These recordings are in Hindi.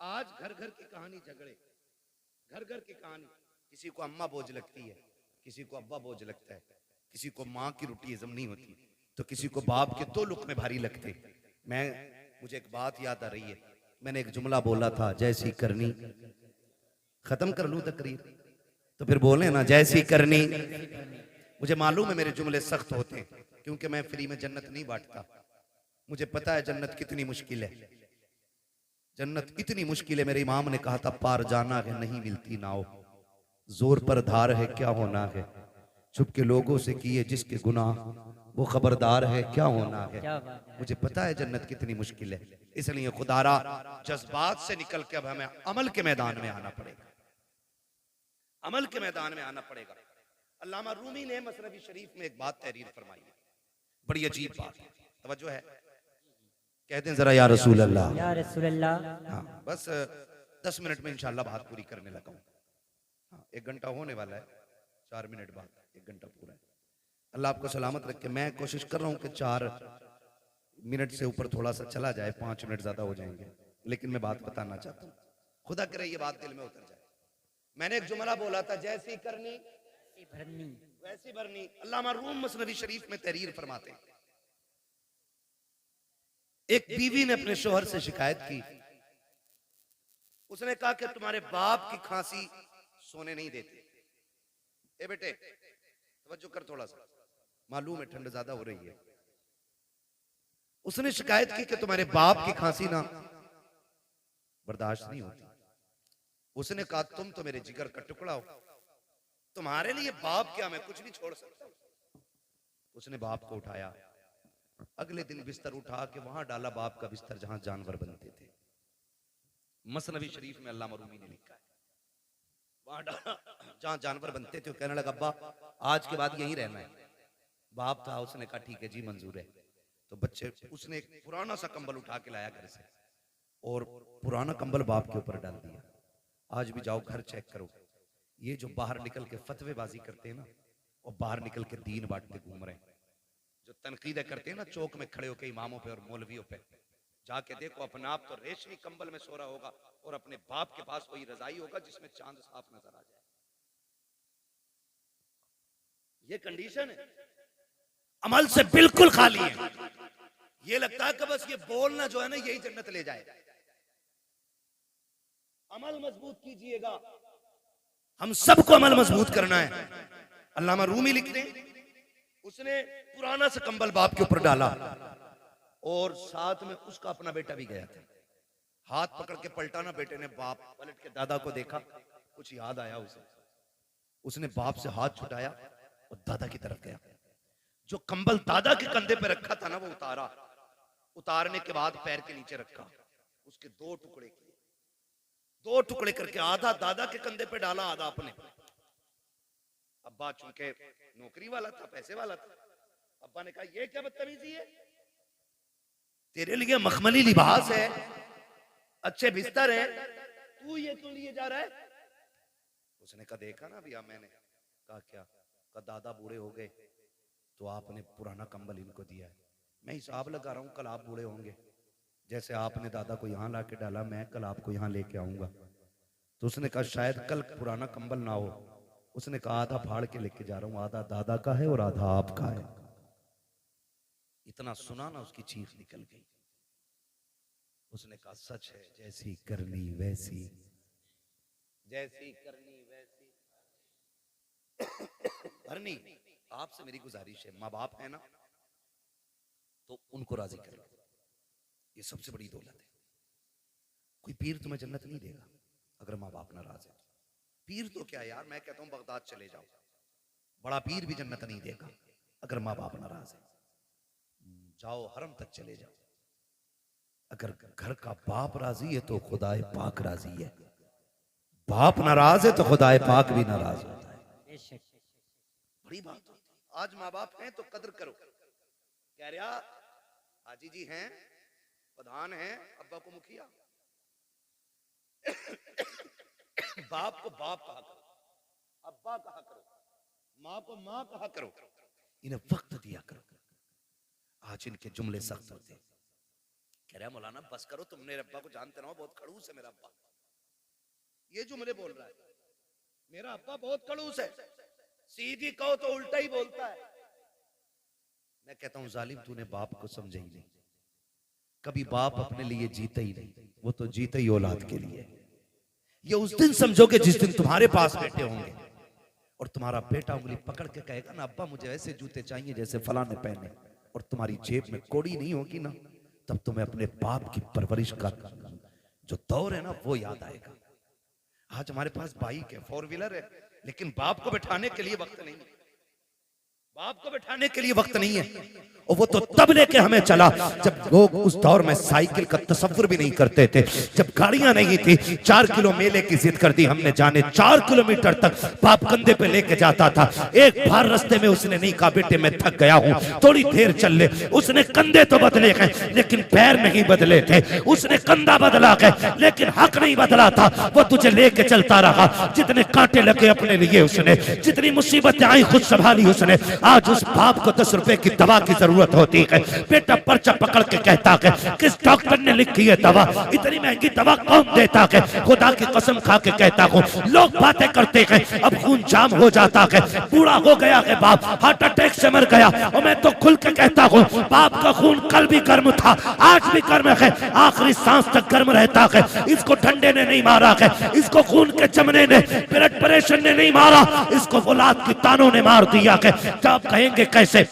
आज घर घर की कहानी झगड़े, घर घर की कहानी। किसी को अम्मा बोझ लगती है, किसी को अब्बा बोझ लगता है, किसी को माँ की रोटी हजम नहीं होती, तो किसी को बाप के दो लुक़्मे भारी लगते। मैं मुझे एक बात याद आ रही है, मैंने एक जुमला बोला था, जैसी करनी। खत्म कर लूं तकरीर तो फिर बोले ना जैसी करनी। मुझे मालूम है मेरे जुमले सख्त होते हैं, क्योंकि मैं फ्री में जन्नत नहीं बांटता। मुझे पता है जन्नत कितनी मुश्किल है, जन्नत इतनी मुश्किल है। मेरे इमाम ने कहा था, पार जाना है नहीं मिलती नाव, जोर पर धार है क्या होना है, छुप के लोगों से किए जिसके गुनाह, वो खबरदार है क्या होना है। मुझे पता है जन्नत कितनी मुश्किल है, इसलिए खुदारा जज्बात से निकल के अब हमें अमल के मैदान में आना पड़ेगा, अमल के मैदान में आना पड़ेगा। अल्लामा रूमी ने मसनवी शरीफ में एक बात तहरीर फरमाई है, बड़ी अजीब बात है, तवज्जो है, कहते हैं जरा या रसूल अल्लाह, या रसूल अल्लाह। हाँ बस 10 मिनट में इंशाल्लाह बात पूरी करने लगा हूँ। हाँ 1 घंटा होने वाला है, 4 मिनट बाद 1 घंटा पूरा है। अल्लाह आपको सलामत रखे। मैं कोशिश कर रहा हूँ कि 4 मिनट से ऊपर थोड़ा सा चला जाए, 5 मिनट ज्यादा हो जाएंगे, लेकिन मैं बात बताना चाहता हूँ, खुदा करे ये बात दिल में उतर जाए। मैंने एक जुमला बोला था, जैसी करनी भरनी। वैसी भरनी। अल्लामा रूम मसनवी शरीफ में तहरीर फरमाते हैं, एक बीवी ने अपने शोहर से शिकायत की, उसने कहा कि तुम्हारे बाप की खांसी सोने नहीं देती। ए बेटे तवज्जो कर थोड़ा सा, मालूम है ठंड ज्यादा हो रही है। उसने शिकायत की कि तुम्हारे बाप की खांसी ना बर्दाश्त नहीं होती। उसने कहा तुम तो मेरे जिगर का टुकड़ा हो, तुम्हारे लिए बाप क्या, मैं कुछ नहीं छोड़ सकता। उसने बाप को उठाया, अगले दिन बिस्तर उठा के वहां डाला, बाप का बिस्तर जहां जानवर बनते थे। मसनवी शरीफ में अल्लामा रूमी ने लिखा है, वहां डाला जहां जानवर बनते थे। कहने लगा अब्बा आज के बाद यहीं रहना है। बाप था, उसने कहा ठीक है जी मंजूर है। तो बच्चे, उसने एक पुराना सा कंबल उठा के लाया घर से, और पुराना कंबल बाप के ऊपर डाल दिया। आज भी जाओ घर चेक करो, ये जो बाहर निकल के फतवेबाजी करते हैं ना, और बाहर निकल के दीन बांटते घूम रहे हैं, जो तनकीदें करते हैं ना चौक में खड़े होकर इमामों पे और मौलवियों पे, जाके देखो अपना आप तो रेशमी कंबल में सो रहा होगा, और अपने बाप के पास वही रजाई होगा जिसमें चांद साफ नजर आ जाए। ये कंडीशन है, अमल से बिल्कुल खाली है। ये लगता है कि बस ये बोलना जो है ना यही जन्नत ले जाए। अमल मजबूत कीजिएगा, हम सबको अमल मजबूत करना है। अल्लामा रूमी लिखते हैं, उसने पुराना सा कंबल बाप के ऊपर डाला, और साथ में उसका अपना बेटा भी गया था। हाथ पकड़ के पलटाना, बेटे ने बाप पलट के दादा को देखा, कुछ याद आया उसे, उसने बाप से हाथ छुटाया और दादा की तरफ गया। जो कंबल दादा के कंधे पे रखा था ना, वो उतारा, उतारने के बाद पैर के नीचे रखा, उसके दो टुकड़े किए, दो टुकड़े करके आधा दादा के कंधे पे डाला, आधा अपने। अब्बा चूंकि नौकरी वाला था, पैसे वाला था, अब्बा ने कहा ये क्या बदतमीजी है, तेरे लिए मखमली लिबास है, अच्छे बिस्तर है, तू ये क्यों लिए जा रहा है। उसने कहा देखा ना भैया, मैंने कहा क्या, कहा दादा बूढ़े हो गए तो आपने पुराना कंबल इनको दिया है, मैं हिसाब लगा रहा हूं कल आप बूढ़े होंगे, जैसे आपने दादा को यहां लाके डाला, मैं कल आपको यहां लेके आऊंगा। तो उसने कहा शायद कल पुराना कंबल ना हो। उसने कहा आधा फाड़ के लेके जा रहा हूं, आधा दादा का है और आधा आपका है। इतना सुना ना, उसकी चीख निकल गई। उसने कहा सच है, जैसी करनी वैसी, जैसी करनी वैसी भरनी। आपसे मेरी गुजारिश है, माँ बाप है ना तो उनको राजी कर लो, ये सबसे बड़ी दौलत है। कोई पीर तुम्हें जन्नत नहीं देगा अगर माँ बाप नाराज है। पीर तो क्या यार, मैं कहता हूं बगदाद चले जाओ, बड़ा पीर भी जन्नत नहीं देगा अगर माँ बाप नाराज है। जाओ हरम तक चले जाओ, अगर घर का बाप राजी है तो खुदाए पाक राजी है, बाप नाराज है तो खुदाए पाक भी नाराज होता है। बेशक। बड़ी बात होती है। आज माँ बाप हैं तो कदर करो। कह रहा हाजी जी हैं, प्रधान हैं, अब्बा को मुखिया, बाप को बाप कहा करो, अब्बा कहा करो, माँ को माँ कहा करो, इन्हें वक्त दिया करो। आज इनके जुमले सख्त होते, कह रहा मौलाना बस करो, तुम मेरे अब्बा को जानते ना हो, बहुत खड़ूस है मेरा अब्बा। ये जुमले बोल रहा है, मेरा अब्बा बहुत खड़ूस है, सीधी कहो तो उल्टा ही बोलता है। मैं कहता हूं जालिम, तूने बाप को समझा ही नहीं। कभी बाप अपने लिए जीता ही नहीं, वो तो जीता ही औलाद के लिए। ये उस दिन समझोगे जिस दिन तुम्हारे पास बेटे होंगे और तुम्हारा बेटा उंगली पकड़ के कहेगा ना अब्बा मुझे ऐसे जूते चाहिए जैसे फला ने पहने, और तुम्हारी जेब में कौड़ी नहीं होगी ना, तब तुम्हें अपने बाप की परवरिश का जो दौर है ना वो याद आएगा। आज हमारे पास बाइक है, 4 व्हीलर है, लेकिन बाप को बैठाने के लिए वक्त नहीं है। बाप को बैठाने के लिए वक्त नहीं है। और वो तो तब लेके हमें चला जब लोग उस दौर में साइकिल का तसव्वुर भी नहीं करते थे, जब गाड़ियां नहीं थी। 4 किलो मेले की जिद कर दी हमने, जाने 4 किलोमीटर तक बाप कंधे पे लेके जाता था। एक बार रास्ते में उसने नहीं कहा बेटे मैं थक गया हूं, थोड़ी देर चल ले। उसने कंधे तो बदले गए लेकिन पैर नहीं बदले थे। उसने कंधा बदला गए लेकिन हक नहीं बदला था। वो तुझे लेके चलता रहा, जितने कांटे लगे अपने लिए उसने, जितनी मुसीबतें आई खुद संभाली उसने। आज उस बाप को 10 रुपए की दवा की जरूरत होती है, बेटा पर्चा पकड़ के कहता है किस डॉक्टर ने लिखी है दवा, इतनी महंगी दवा कौन देता है। खुदा की कसम खा के कहता हूँ लोग बातें करते हैं, अब खून जाम हो जाता है, बूढ़ा हो गया है बाप, हार्ट अटैक से मर गया। और मैं तो खुल के कहता हूँ बाप का खून कल भी गर्म था, आज भी गर्म है, आखिरी सांस तक गर्म रहता है। इसको ठंडे ने नहीं मारा है, इसको खून के जमने ने, ब्लड प्रेशर ने नहीं मारा, इसको औलाद की तानों ने मार दिया है। आप कहेंगे कैसे,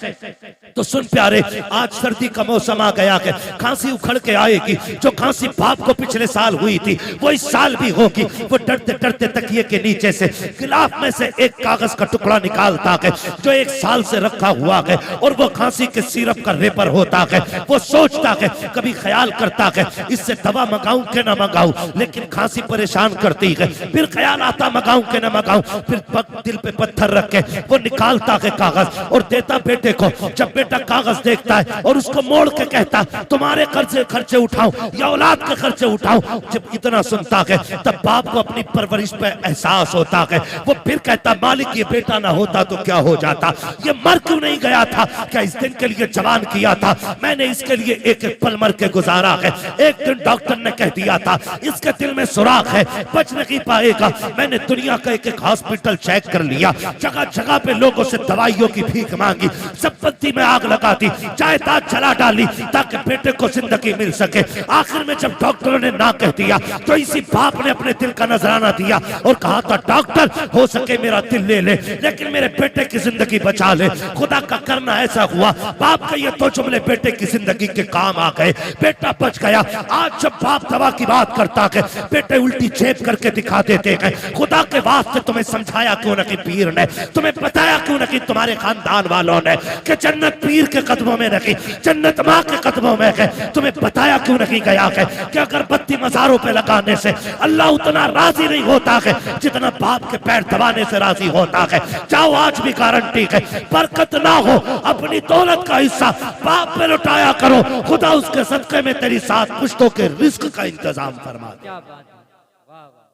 तो सुन प्यारे, आज सर्दी का मौसम आ गया है, खांसी उखड़ के आएगी। जो खांसी बाप को पिछले साल हुई थी वो इस साल भी होगी। वो डरते डरते तकिए के नीचे से गिलाफ में से एक कागज का टुकड़ा निकालता है जो 1 साल से रखा हुआ है, और वो खांसी के सिरप का रेपर होता है। वो सोचता है, कभी ख्याल करता है इससे दवा मंगाऊं के ना मंगाऊं, लेकिन खांसी परेशान करती है। फिर ख्याल आता मंगाऊं के ना मंगाऊं, फिर दिल पे पत्थर रख के वो निकालता है कागज और देता बेटे को। जब बेटा कागज देखता है और उसको मोड़ के कहता तुम्हारे खर्चे उठाऊं या औलाद के खर्चे उठाऊं, जब इतना सुनता है तब बाप को अपनी परवरिश पे एहसास होता है। वो फिर कहता मालिक ये बेटा ना होता तो क्या हो जाता, ये मर क्यों नहीं गया था, क्या इस दिन के लिए जवान किया था मैंने, इसके लिए एक एक पल मर के गुजारा है। एक दिन डॉक्टर ने कह दिया था इसके दिल में सुराख है, बच नहीं पाएगा। मैंने दुनिया का एक एक हॉस्पिटल चेक कर लिया, जगह जगह पे लोगों से दवाइयों की भीख मांगी, संपत्ति में आग लगा दी, जायदाद जला डाली ताकि बेटे को जिंदगी मिल सके। आखिर में जब डॉक्टरों ने ना कह दिया तो इसी बाप ने अपने दिल का नजराना दिया और कहा था डॉक्टर हो सके मेरा दिल ले ले लेकिन मेरे बेटे की जिंदगी बचा ले। खुदा का करना ऐसा हुआ, बाप का ये 2 जुमले बेटे की जिंदगी के काम आ गए, बेटा बच गया। आज जब बाप दवा की बात करता है बेटे उल्टी जेब करके दिखा देते हैं। खुदा के वास्ते तुम्हें समझाया क्यों नहीं पीर ने, तुम्हें बताया क्यों नहीं तुम्हारे खानदान वालों ने कि जन्नत पीर के कदमों में नहीं, जन्नत माँ के कदमों में है। तुम्हें बताया क्यों नहीं गया है कि अगरबत्ती मज़ारों पे लगाने से अल्लाह उतना राजी नहीं होता है जितना बाप के पैर दबाने से राजी होता है। जाओ आज भी गारंटी है, बरकत ना हो अपनी दौलत का हिस्सा बाप पे लुटाया करो, खुदा उसके सदके में तेरी 7 पुश्तों के रिस्क का इंतजाम फरमा दे। क्या बात है, वाह वाह,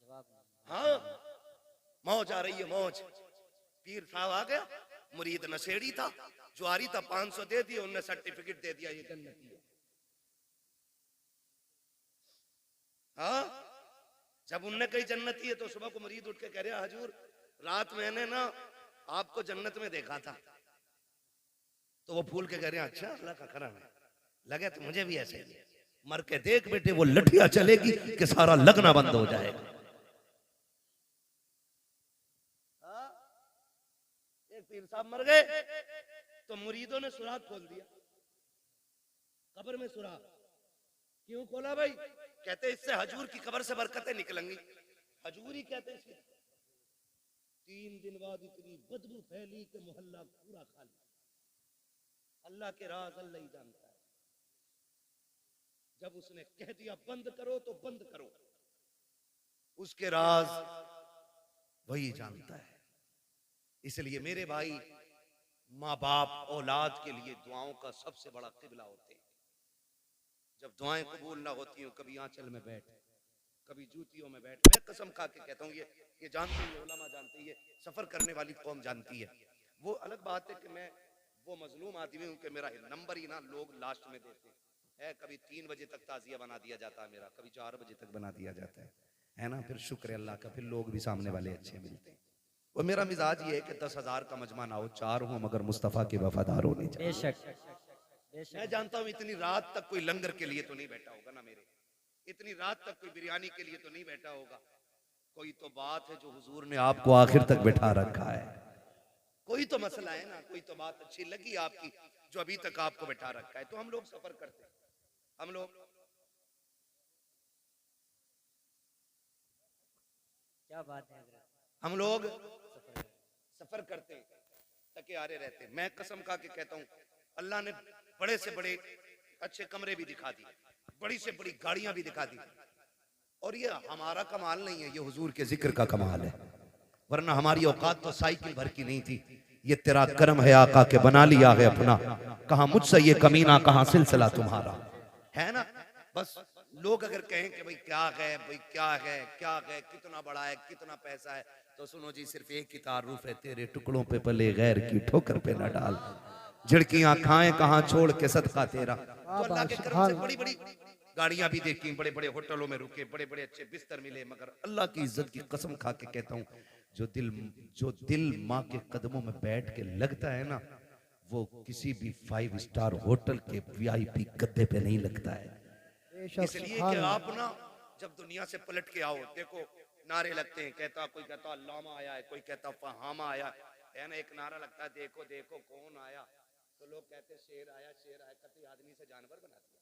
जवाब नहीं। हाँ मौज आ रही है, मौज। पीर साहब आ गया, मुरीद नशेड़ी था, जुआरी था, 500 दे दिए, उनने सर्टिफिकेट दे दिया ये जन्नती है। हाँ जब उनने कही जन्नती है तो सुबह को मुरीद उठ के कह रहे हजूर रात मैंने ना आपको जन्नत में देखा था। तो वो फूल के कह रहे अच्छा अल्लाह का करम है, लगे तो मुझे भी ऐसे ही। मर के देख बेटे वो लठिया चलेगी कि सारा लगना बंद हो जाएगा। एक पीर साहब मर गए तो मुरीदों ने सुराख खोल दिया, कब्र में सुराख। क्यों खोला भाई? कहते इससे हजूर की कब्र से बरकतें निकलेंगी। हजूर ही कहते इसलिए। 3 दिन बाद इतनी बदबू फैली कि मोहल्ला पूरा खाली। अल्लाह के राज अल्लाह ही जानता है। जब उसने कह दिया बंद करो तो बंद करो, उसके राज वही जानता है। इसलिए मेरे भाई, माँ बाप औलाद के लिए दुआओं का सबसे बड़ा किबला होते हैं। जब दुआएं कबूल ना होती हो, कभी आंचल में बैठ, कभी जूतियों में बैठ। मैं कसम खा के कहता हूँ, ये जानती है, उलमा जानती है, सफर करने वाली कौम जानती है। वो अलग बात है कि मैं वो मजलूम आदमी हूँ कि मेरा नंबर ही ना लोग लास्ट में देते हैं, है। कभी 3 बजे तक ताजिया बना दिया जाता है मेरा, कभी 4 बजे तक बना दिया जाता है ना। फिर शुक्र है अल्लाह का, फिर लोग भी सामने वाले अच्छे मिलते हैं। वो मेरा मिजाज ये है कि 10,000 का मजमा ना हो, 4 हो मगर मुस्तफ़ा के वफादार होने चाहिए। बेशक मैं बेशक। जानता हूँ इतनी रात तक कोई लंगर के लिए तो नहीं बैठा होगा ना मेरे, इतनी रात तक कोई बिरयानी के लिए तो नहीं बैठा होगा। कोई तो बात है जो हुजूर ने आपको आखिर तक बैठा रखा है, कोई तो मसला है ना, कोई तो बात अच्छी लगी आपकी जो अभी तक आपको बैठा रखा है। तो हम लोग सफर करते, हम लोग क्या बात है हजरत। हम लोग सफर में। सफर करते थके हारे रहते। मैं कसम खा के कहता हूँ, अल्लाह ने बड़े से बड़े अच्छे कमरे भी दिखा दिए, बड़ी से बड़ी गाड़ियां भी दिखा दी। और ये हमारा कमाल नहीं है, ये हुजूर के जिक्र का कमाल है। वरना हमारी औकात तो साइकिल भर की नहीं थी। ये तेरा करम है आका के बना लिया है अपना, कहा मुझसे ये कमीना, कहा सिलसिला तुम्हारा, है ना। बस लोग अगर कहें कि भाई क्या है, भाई क्या है, क्या है, कितना बड़ा है, कितना पैसा है, तो सुनो जी, सिर्फ एक ही तारुफ है, तेरे टुकड़ों पे पले गैर की ठोकर पे न डाल, झिड़कियां खाएं कहां छोड़ के सदका तेरा। तो अल्लाह के करम से बड़ी बड़ी गाड़ियां भी देखी, बड़े बड़े होटलों में रुके, बड़े बड़े अच्छे बिस्तर मिले। मगर अल्लाह की इज्जत की कसम खा के कहता हूँ, जो दिल माँ के कदमों में बैठ के लगता है ना, वो किसी भी 5 स्टार होटल के VIP गद्दे पे नहीं लगता है। इसलिए कि आप ना जब दुनिया से पलट के आओ, देखो नारे लगते हैं, कोई कहता अल्लामा आया है, कोई कहता फहामा आया है ना। एक नारा लगता है देखो देखो कौन आया, तो लोग कहते शेर आया, शेर आया, कभी आदमी से जानवर बना दिया।